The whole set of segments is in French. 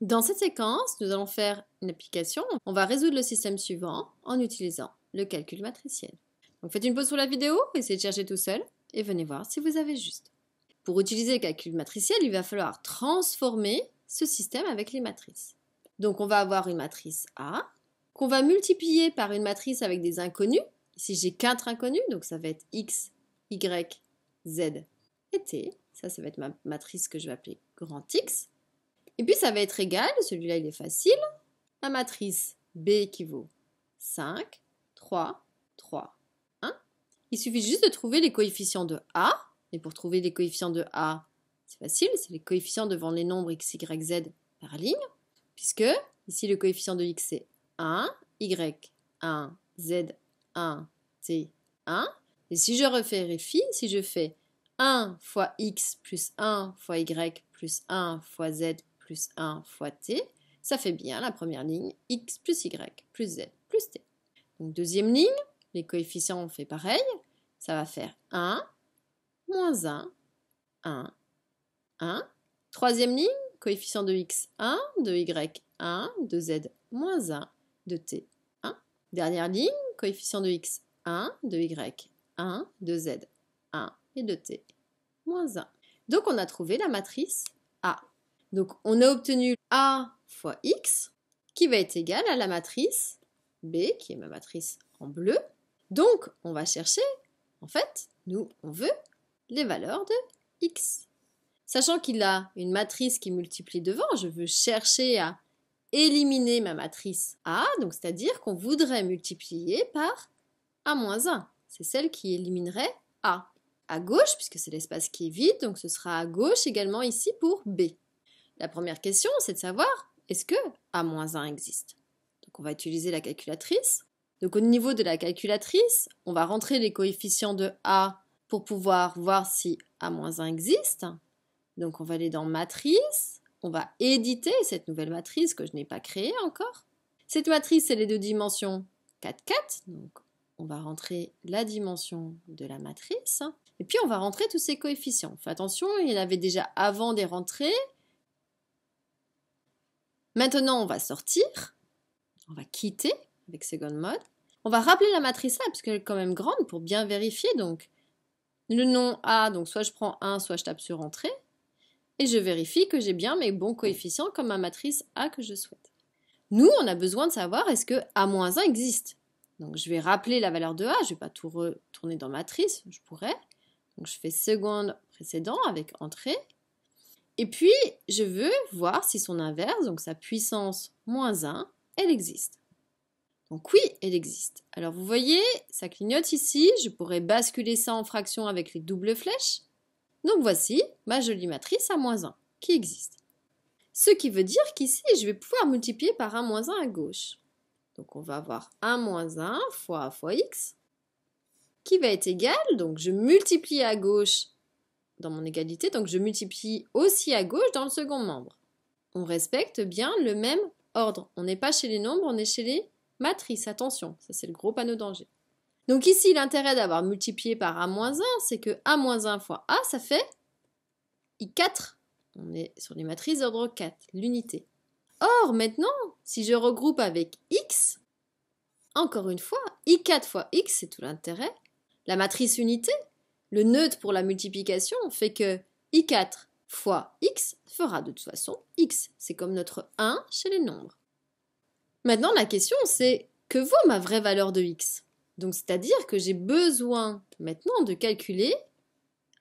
Dans cette séquence, nous allons faire une application. On va résoudre le système suivant en utilisant le calcul matriciel. Donc faites une pause sur la vidéo, essayez de chercher tout seul et venez voir si vous avez juste. Pour utiliser le calcul matriciel, il va falloir transformer ce système avec les matrices. Donc on va avoir une matrice A qu'on va multiplier par une matrice avec des inconnus. Ici j'ai 4 inconnus, donc ça va être X, Y, Z et T. Ça va être ma matrice que je vais appeler grand X. Et puis ça va être égal, celui-là il est facile, la matrice B qui vaut 5, 3, 3, 1. Il suffit juste de trouver les coefficients de A. Et pour trouver les coefficients de A, c'est facile, c'est les coefficients devant les nombres x, y, z par ligne. Puisque ici le coefficient de x c'est 1, y 1, z 1, t 1. Et si je vérifie, si je fais 1 fois x plus 1 fois y plus 1 fois z plus 1 fois t, ça fait bien la première ligne, x plus y plus z plus t. Donc deuxième ligne, les coefficients on fait pareil, ça va faire 1, moins 1, 1, 1. Troisième ligne, coefficient de x 1, de y 1, de z moins 1, de t 1. Dernière ligne, coefficient de x 1, de y 1, de z 1 et de t moins 1. Donc on a trouvé la matrice A. Donc on a obtenu A fois X qui va être égal à la matrice B, qui est ma matrice en bleu. Donc on va chercher, en fait, nous on veut les valeurs de X. Sachant qu'il a une matrice qui multiplie devant, je veux chercher à éliminer ma matrice A, donc c'est-à-dire qu'on voudrait multiplier par A-1. C'est celle qui éliminerait A. À gauche, puisque c'est l'espace qui est vide, donc ce sera à gauche également ici pour B. La première question, c'est de savoir, est-ce que A-1 existe? Donc on va utiliser la calculatrice. Donc au niveau de la calculatrice, on va rentrer les coefficients de A pour pouvoir voir si A-1 existe. Donc on va aller dans Matrice, on va éditer cette nouvelle matrice que je n'ai pas créée encore. Cette matrice, elle est de dimension 4, 4, donc on va rentrer la dimension de la matrice. Et puis on va rentrer tous ces coefficients. Faites attention, il y en avait déjà avant des rentrées. Maintenant, on va sortir, on va quitter avec second mode. On va rappeler la matrice A, puisqu'elle est quand même grande, pour bien vérifier. Donc, le nom A, donc soit je prends 1, soit je tape sur Entrée. Et je vérifie que j'ai bien mes bons coefficients comme ma matrice A que je souhaite. Nous, on a besoin de savoir est-ce que A-1 existe. Donc, je vais rappeler la valeur de A. Je ne vais pas tout retourner dans matrice, je pourrais. Donc, je fais seconde précédent avec Entrée. Et puis, je veux voir si son inverse, donc sa puissance moins 1, elle existe. Donc oui, elle existe. Alors vous voyez, ça clignote ici, je pourrais basculer ça en fraction avec les doubles flèches. Donc voici ma jolie matrice A-1 qui existe. Ce qui veut dire qu'ici, je vais pouvoir multiplier par A-1 à gauche. Donc on va avoir A-1 fois A fois X qui va être égal, donc je multiplie à gauche dans mon égalité, donc je multiplie aussi à gauche dans le second membre. On respecte bien le même ordre. On n'est pas chez les nombres, on est chez les matrices. Attention, ça c'est le gros panneau danger. Donc ici, l'intérêt d'avoir multiplié par A-1, c'est que A-1 fois A, ça fait I4. On est sur les matrices d'ordre 4, l'unité. Or, maintenant, si je regroupe avec X, encore une fois, I4 fois X, c'est tout l'intérêt. La matrice unité, le neutre pour la multiplication fait que I4 fois X fera de toute façon X. C'est comme notre 1 chez les nombres. Maintenant, la question, c'est que vaut ma vraie valeur de X? Donc, c'est-à-dire que j'ai besoin maintenant de calculer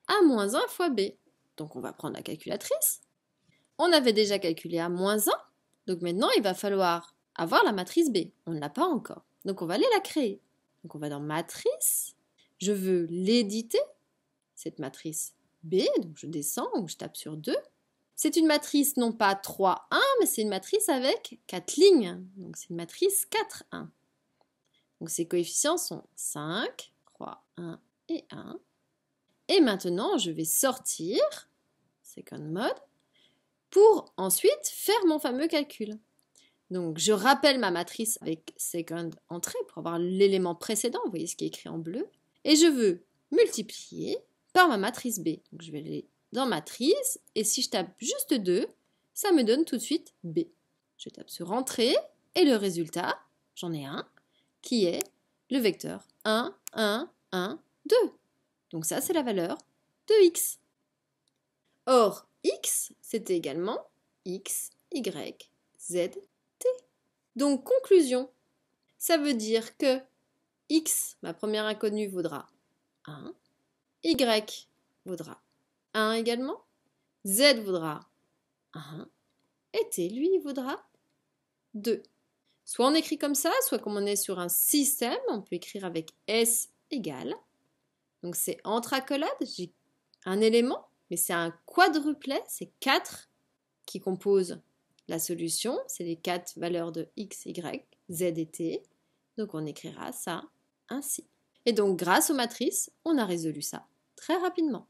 A-1 fois B. Donc, on va prendre la calculatrice. On avait déjà calculé A-1, donc maintenant, il va falloir avoir la matrice B. On ne l'a pas encore. Donc, on va aller la créer. Donc, on va dans Matrice. Je veux l'éditer, cette matrice B. Donc, je descends, donc je tape sur 2. C'est une matrice non pas 3, 1, mais c'est une matrice avec 4 lignes. Donc, c'est une matrice 4, 1. Donc, ses coefficients sont 5, 3, 1 et 1. Et maintenant, je vais sortir, second mode, pour ensuite faire mon fameux calcul. Donc, je rappelle ma matrice avec second entrée pour avoir l'élément précédent. Vous voyez ce qui est écrit en bleu. Et je veux multiplier par ma matrice B. Donc, je vais aller dans matrice. Et si je tape juste 2, ça me donne tout de suite B. Je tape sur Entrée et le résultat, j'en ai un, qui est le vecteur 1, 1, 1, 2. Donc ça, c'est la valeur de x. Or, x, c'était également x, y, z, t. Donc, conclusion, ça veut dire que x, ma première inconnue, vaudra 1, y vaudra 1 également, z vaudra 1, et t, lui, vaudra 2. Soit on écrit comme ça, soit comme on est sur un système, on peut écrire avec S égale. Donc c'est entre accolades, j'ai un élément, mais c'est un quadruplet, c'est 4 qui composent la solution, c'est les 4 valeurs de x, y, z et t. Donc on écrira ça ainsi. Et donc grâce aux matrices, on a résolu ça très rapidement.